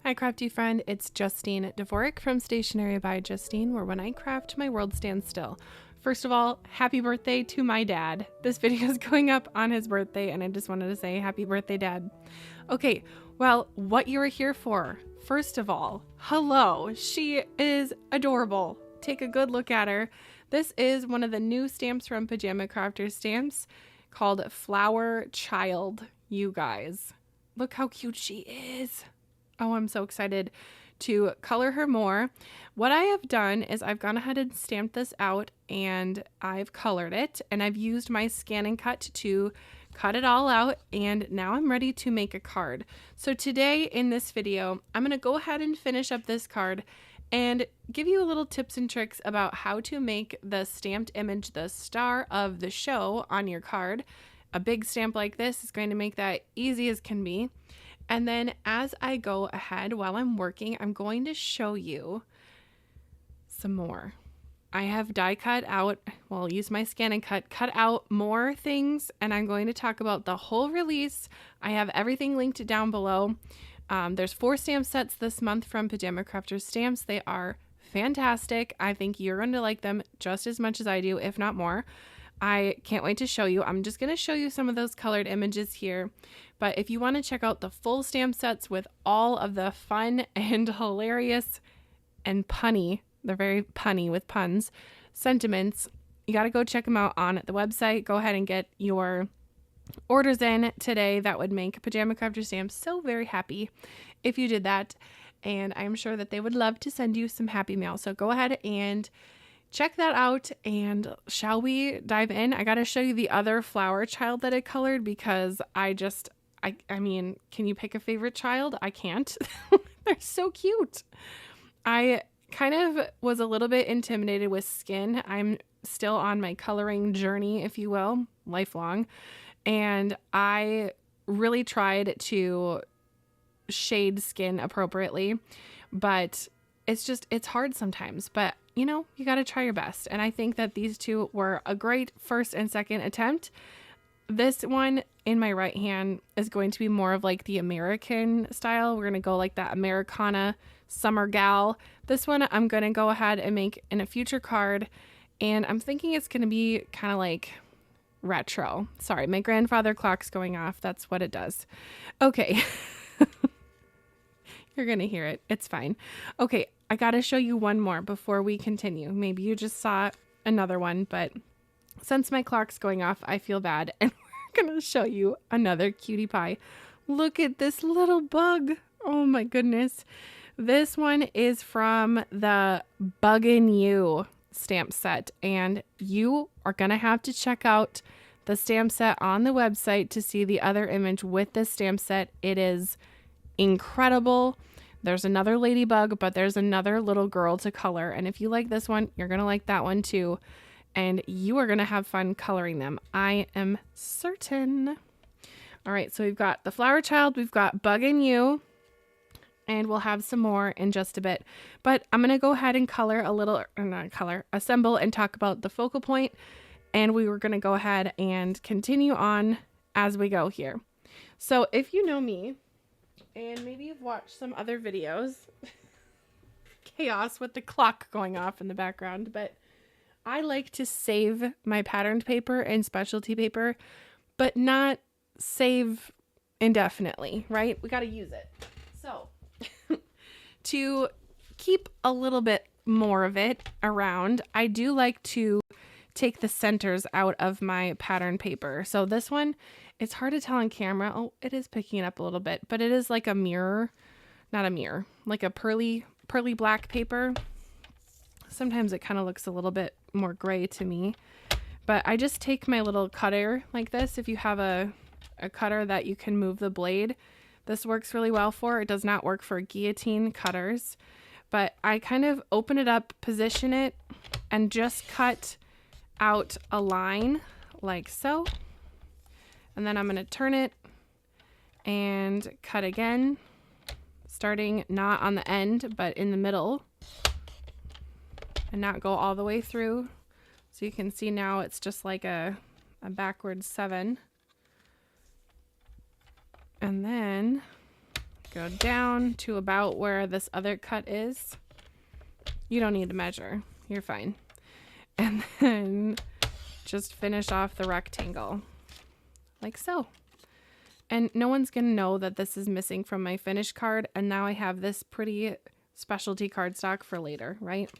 Hi crafty friend, it's Justine Dvorak from Stationery by Justine, where when I craft, my world stands still. First of all, happy birthday to my dad. This video is going up on his birthday and I just wanted to say happy birthday, Dad. Okay, well, what you are here for. First of all, hello, she is adorable. Take a good look at her. This is one of the new stamps from Pajama Crafters Stamps called Flower Child, you guys. Look how cute she is. Oh, I'm so excited to color her more. What I have done is I've gone ahead and stamped this out and I've colored it and I've used my scan and cut to cut it all out, and now I'm ready to make a card. So today in this video, I'm going to go ahead and finish up this card and give you a little tips and tricks about how to make the stamped image the star of the show on your card. A big stamp like this is going to make that easy as can be. And then as I go ahead while I'm working, I'm going to show you some more. I have die cut out, well, I'll use my scan and cut out more things, and I'm going to talk about the whole release. I have everything linked down below. There's 4 stamp sets this month from Pajama Crafters Stamps. They are fantastic. I think you're going to like them just as much as I do, if not more. I can't wait to show you. I'm just going to show you some of those colored images here. But if you want to check out the full stamp sets with all of the fun and hilarious and punny, they're very punny with puns, sentiments, you got to go check them out on the website. Go ahead and get your orders in today. That would make Pajama Crafters Stamps so very happy if you did that. And I'm sure that they would love to send you some happy mail. So go ahead and check that out, and shall we dive in? I got to show you the other flower child that I colored because I mean, can you pick a favorite child? I can't. They're so cute. I kind of was a little bit intimidated with skin. I'm still on my coloring journey, if you will, lifelong. And I really tried to shade skin appropriately, but it's hard sometimes, but you know, you got to try your best. And I think that these two were a great first and second attempt. This one in my right hand is going to be more of like the American style. We're going to go like that Americana summer gal. This one I'm going to go ahead and make in a future card. And I'm thinking it's going to be kind of like retro. Sorry, my grandfather clock's going off. That's what it does. Okay. You're going to hear it. It's fine. Okay. I got to show you one more before we continue. Maybe you just saw another one, but since my clock's going off, I feel bad. And we're going to show you another cutie pie. Look at this little bug. Oh my goodness. This one is from the Buggin' You stamp set. And you are going to have to check out the stamp set on the website to see the other image with this stamp set. It is incredible. There's another ladybug, but there's another little girl to color. And if you like this one, you're going to like that one too. And you are going to have fun coloring them. I am certain. All right, so we've got the flower child. We've got Buggin' You. And we'll have some more in just a bit. But I'm going to go ahead and assemble and talk about the focal point. And we were going to go ahead and continue on as we go here. So if you know me, and maybe you've watched some other videos, chaos with the clock going off in the background, but I like to save my patterned paper and specialty paper, but not save indefinitely, right? We got to use it. So to keep a little bit more of it around, I do like to take the centers out of my pattern paper. So this one, it's hard to tell on camera. Oh, it is picking it up a little bit, but it is like a mirror, not a mirror, like a pearly black paper. Sometimes it kind of looks a little bit more gray to me, but I just take my little cutter like this. If you have a cutter that you can move the blade, this works really well for. It does not work for guillotine cutters, but I kind of open it up, position it, and just cut out a line like so. And then I'm going to turn it and cut again, starting not on the end, but in the middle, and not go all the way through. So you can see now it's just like a backwards 7. And then Go down to about where this other cut is. You don't need to measure. You're fine. And then just finish off the rectangle like so. And no one's going to know that this is missing from my finished card. And now I have this pretty specialty cardstock for later, right?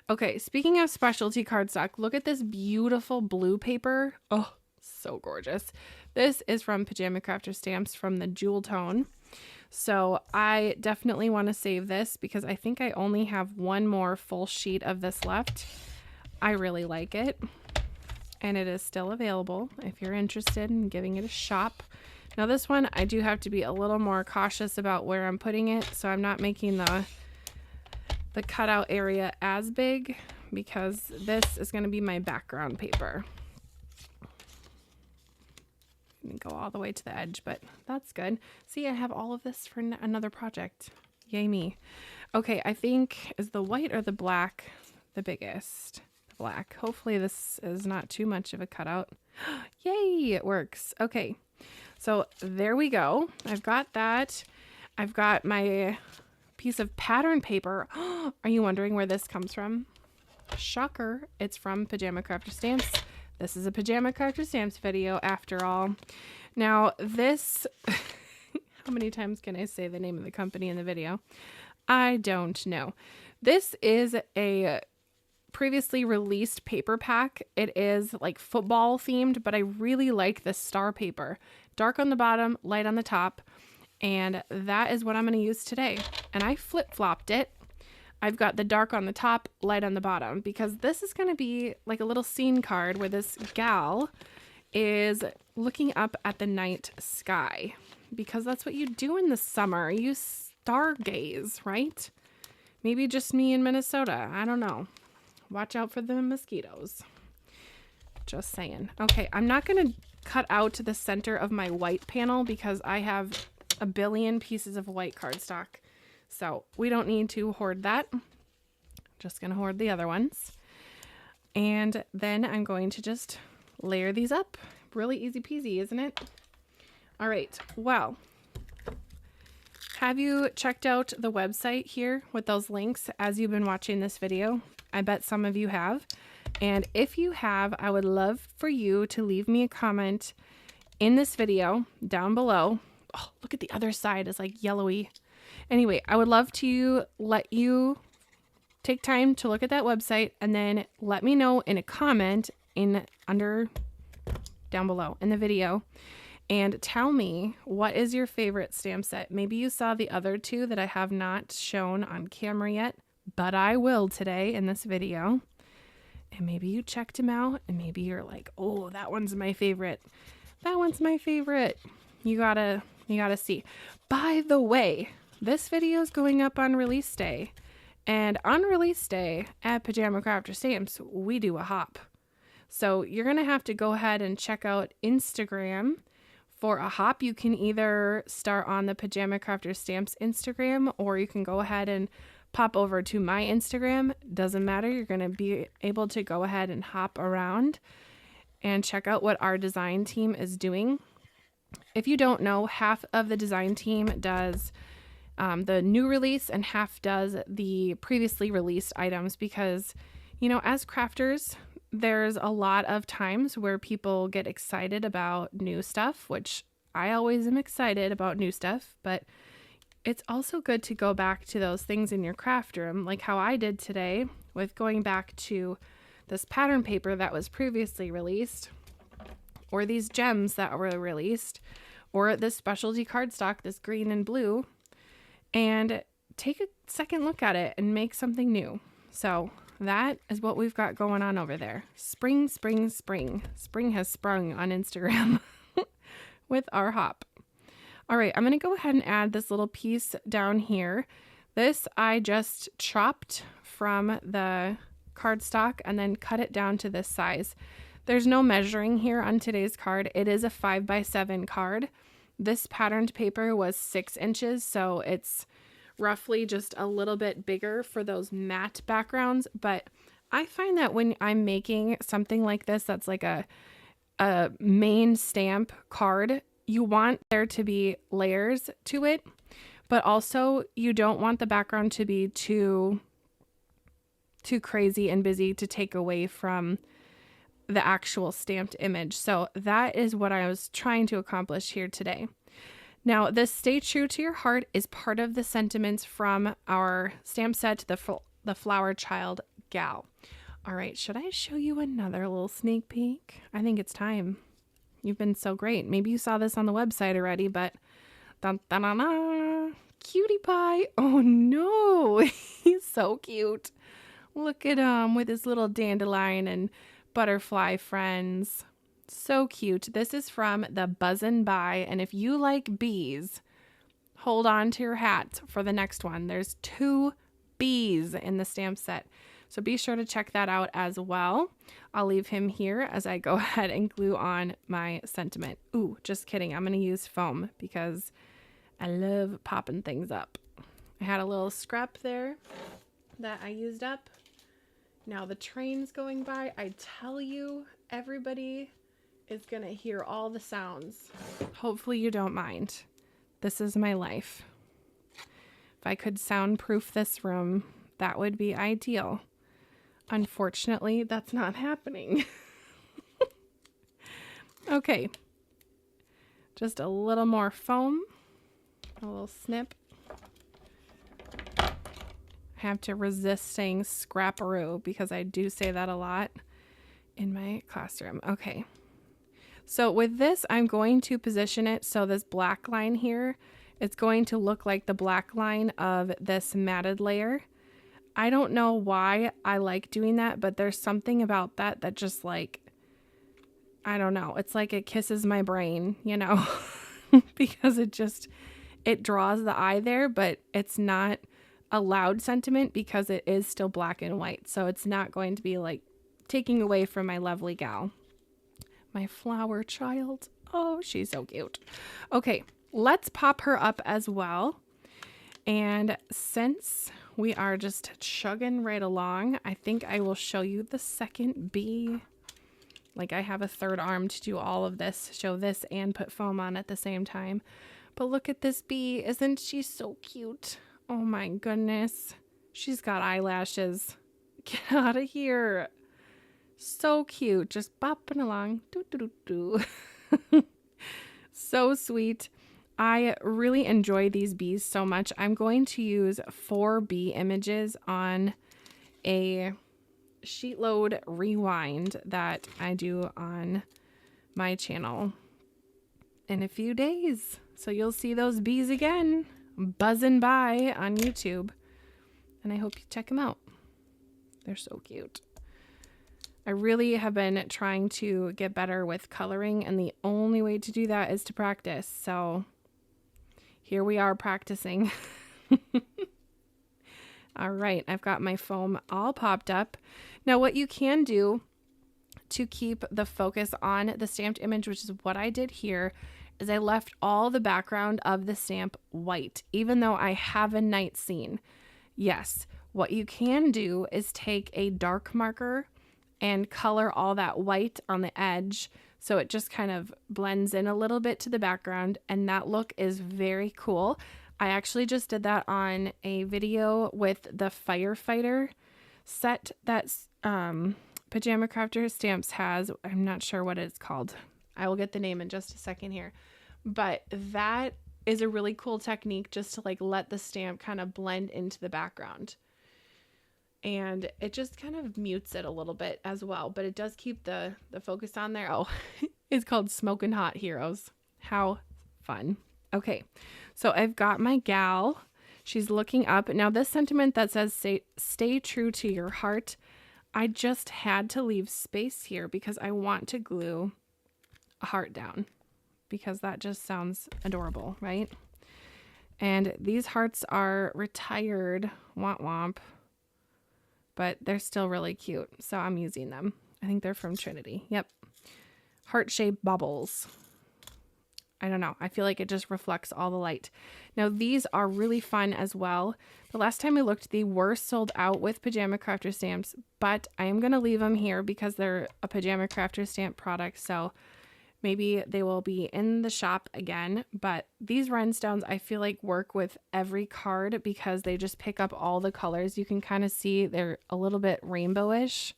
Okay, speaking of specialty cardstock, look at this beautiful blue paper. Oh, so gorgeous. This is from Pajama Crafter Stamps from the Jewel Tone. So I definitely want to save this because I think I only have one more full sheet of this left. I really like it. And it is still available if you're interested in giving it a shop. Now this one, I do have to be a little more cautious about where I'm putting it. So I'm not making the cutout area as big because this is going to be my background paper. I'm going to go all the way to the edge, but that's good. See, I have all of this for another project. Yay me. Okay, I think, is the white or the black the biggest? The black. Hopefully this is not too much of a cutout. Yay, it works. Okay, so there we go. I've got that. I've got my piece of pattern paper. Are you wondering where this comes from? Shocker, it's from Pajama Crafter Stamps. This is a Pajama Crafter Stamps video after all. Now this, how many times can I say the name of the company in the video? I don't know. This is a previously released paper pack. It is like football themed, but I really like this star paper. Dark on the bottom, light on the top. And that is what I'm going to use today. And I flip-flopped it. I've got the dark on the top, light on the bottom, because this is going to be like a little scene card where this gal is looking up at the night sky, because that's what you do in the summer. You stargaze, right? Maybe just me in Minnesota. I don't know. Watch out for the mosquitoes. Just saying. Okay, I'm not going to cut out the center of my white panel because I have a billion pieces of white cardstock. So we don't need to hoard that. Just going to hoard the other ones. And then I'm going to just layer these up. Really easy peasy, isn't it? All right. Well, have you checked out the website here with those links as you've been watching this video? I bet some of you have. And if you have, I would love for you to leave me a comment in this video down below. Oh, look at the other side. It's like yellowy. Anyway, I would love to let you take time to look at that website and then let me know in a comment down below in the video and tell me what is your favorite stamp set. Maybe you saw the other two that I have not shown on camera yet, but I will today in this video. And maybe you checked them out and maybe you're like, oh, that one's my favorite. That one's my favorite. You gotta see. By the way, this video is going up on release day. And on release day at Pajama Crafter Stamps, we do a hop. So you're going to have to go ahead and check out Instagram for a hop. You can either start on the Pajama Crafter Stamps Instagram, or you can go ahead and pop over to my Instagram. Doesn't matter. You're going to be able to go ahead and hop around and check out what our design team is doing. If you don't know, half of the design team does the new release and half does the previously released items because, you know, as crafters, there's a lot of times where people get excited about new stuff, which I always am excited about new stuff, but it's also good to go back to those things in your craft room, like how I did today with going back to this pattern paper that was previously released, or these gems that were released, or this specialty cardstock, this green and blue, and take a second look at it and make something new. So that is what we've got going on over there. Spring, spring, spring. Spring has sprung on Instagram with our hop. All right, I'm going to go ahead and add this little piece down here. This I just chopped from the cardstock and then cut it down to this size. There's no measuring here on today's card. It is a 5x7 card. This patterned paper was 6 inches, so it's roughly just a little bit bigger for those matte backgrounds. But I find that when I'm making something like this, that's like a main stamp card, you want there to be layers to it. but also you don't want the background to be too crazy and busy to take away from the actual stamped image. So that is what I was trying to accomplish here today. Now, this Stay True to Your Heart is part of the sentiments from our stamp set, the Flower Child Gal. All right, should I show you another little sneak peek? I think it's time. You've been so great. Maybe you saw this on the website already, but dun, dun, dun, dun, cutie pie. Oh no, he's so cute. Look at him with his little dandelion and butterfly friends. So cute. This is from the Buzzin' By, and if you like bees, hold on to your hat for the next one. There's 2 bees in the stamp set, so be sure to check that out as well. I'll leave him here as I go ahead and glue on my sentiment. Ooh, just kidding. I'm going to use foam because I love popping things up. I had a little scrap there that I used up. Now the train's going by. I tell you, everybody is going to hear all the sounds. Hopefully you don't mind. This is my life. If I could soundproof this room, that would be ideal. Unfortunately, that's not happening. Okay. Just a little more foam. A little snip. I have to resist saying scrapperoo because I do say that a lot in my classroom. Okay. So with this, I'm going to position it so this black line here, it's going to look like the black line of this matted layer. I don't know why I like doing that, but there's something about that that just like, I don't know. It's like it kisses my brain, you know, because it draws the eye there, but it's not a loud sentiment because it is still black and white. So it's not going to be like taking away from my lovely gal. My flower child. Oh, she's so cute. Okay, let's pop her up as well. And since we are just chugging right along, I think I will show you the second bee. Like I have a third arm to do all of this, show this and put foam on at the same time. But look at this bee. Isn't she so cute? Oh my goodness. She's got eyelashes. Get out of here. So cute. Just bopping along. Doo, doo, doo, doo. So sweet. I really enjoy these bees so much. I'm going to use 4 bee images on a sheet load rewind that I do on my channel in a few days. So you'll see those bees again buzzing by on YouTube. And I hope you check them out. They're so cute. I really have been trying to get better with coloring, and the only way to do that is to practice. So here we are practicing. All right, I've got my foam all popped up. Now what you can do to keep the focus on the stamped image, which is what I did here, is I left all the background of the stamp white, even though I have a night scene. Yes, what you can do is take a dark marker and color all that white on the edge so it just kind of blends in a little bit to the background, and that look is very cool. I actually just did that on a video with the firefighter set that Pajama Crafter Stamps has. I'm not sure what it's called. I will get the name in just a second here. But that is a really cool technique just to like let the stamp kind of blend into the background. And it just kind of mutes it a little bit as well, but it does keep the focus on there. Oh, it's called Smoking Hot Heroes. How fun. Okay, so I've got my gal. She's looking up. Now this sentiment that says stay true to your heart, I just had to leave space here because I want to glue a heart down because that just sounds adorable, right? And these hearts are retired, womp womp, but they're still really cute. So I'm using them. I think they're from Trinity. Yep. Heart-shaped bubbles. I don't know. I feel like it just reflects all the light. Now these are really fun as well. The last time I looked, they were sold out with Pajama Crafter stamps, but I am going to leave them here because they're a Pajama Crafter stamp product. So Maybe they will be in the shop again, but these rhinestones I feel like work with every card because they just pick up all the colors. You can kind of see they're a little bit rainbowish,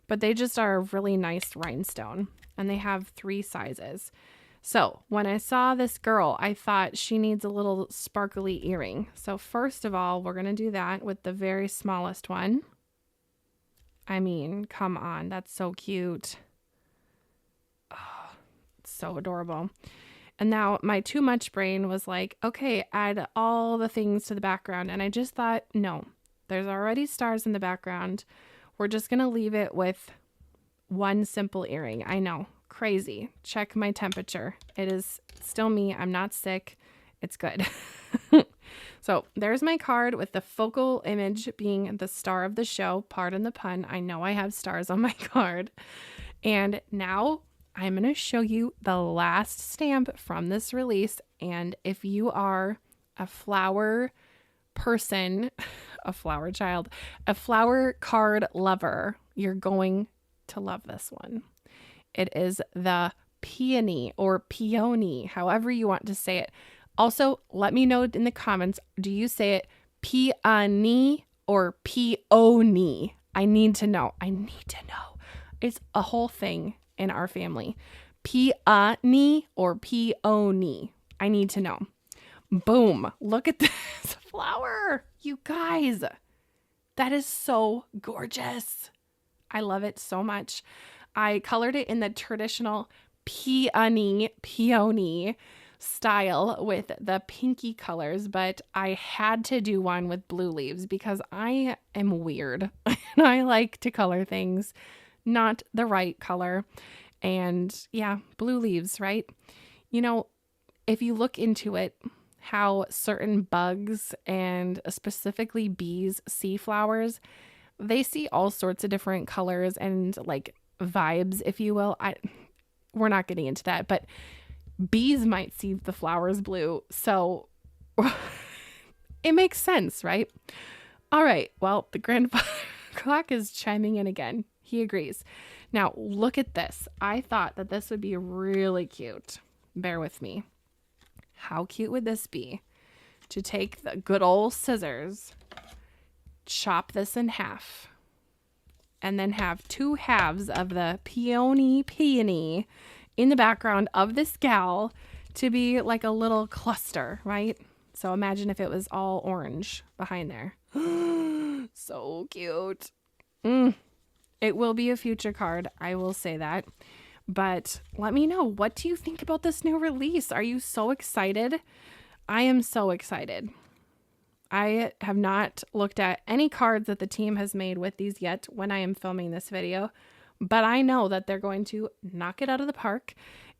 but they just are a really nice rhinestone, and they have 3 sizes. So when I saw this girl, I thought she needs a little sparkly earring. So first of all, we're going to do that with the very smallest one. I mean, come on, that's so cute. Oh, it's so adorable. And now my too much brain was like, okay, add all the things to the background. And I just thought, no, there's already stars in the background. We're just going to leave it with one simple earring. I know, crazy. Check my temperature. It is still me. I'm not sick. It's good. So there's my card with the focal image being the star of the show. Pardon the pun. I know I have stars on my card. And now I'm going to show you the last stamp from this release. And if you are a flower person, a flower child, a flower card lover, you're going to love this one. It is the peony or peony, however you want to say it. Also, let me know in the comments, do you say it peony or peony? I need to know. I need to know. It's a whole thing in our family. Peony or peony? I need to know. Boom. Look at this flower. You guys, that is so gorgeous. I love it so much. I colored it in the traditional peony style with the pinky colors, but I had to do one with blue leaves because I am weird and I like to color things not the right color. And yeah, blue leaves, right? You know, if you look into it, how certain bugs and specifically bees see flowers, they see all sorts of different colors and like vibes, if you will. We're not getting into that, but bees might see the flowers blue. So it makes sense, right? All right. Well, the grandfather clock is chiming in again. He agrees. Now, look at this. I thought that this would be really cute. Bear with me. How cute would this be to take the good old scissors, chop this in half, and then have 2 halves of the peony in the background of this gal to be like a little cluster, right? So imagine if it was all orange behind there. So cute. It will be a future card. I will say that. But let me know, what do you think about this new release? Are you so excited? I am so excited. I have not looked at any cards that the team has made with these yet when I am filming this video, but I know that they're going to knock it out of the park.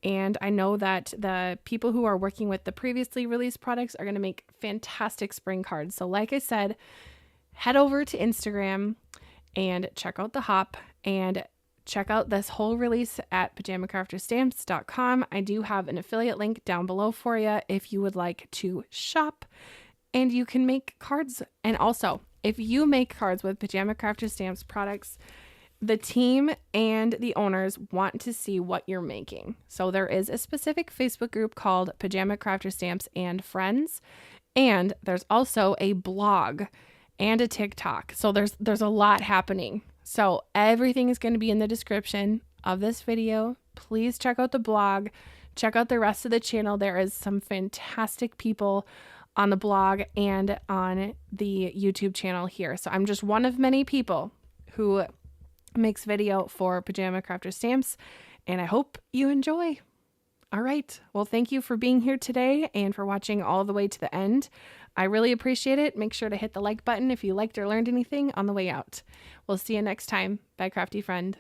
And I know that the people who are working with the previously released products are going to make fantastic spring cards. So like I said, head over to Instagram and check out the hop and check out this whole release at pajamacrafterstamps.com. I do have an affiliate link down below for you if you would like to shop, and you can make cards. And also, if you make cards with Pajama Crafter Stamps products, the team and the owners want to see what you're making. So there is a specific Facebook group called Pajama Crafter Stamps and Friends, and there's also a blog and a TikTok. So there's a lot happening. So everything is going to be in the description of this video. Please check out the blog. Check out the rest of the channel. There is some fantastic people on the blog and on the YouTube channel here. So I'm just one of many people who makes video for Pajama Crafter Stamps, and I hope you enjoy. All right. Well, thank you for being here today and for watching all the way to the end. I really appreciate it. Make sure to hit the like button if you liked or learned anything on the way out. We'll see you next time. Bye, crafty friend.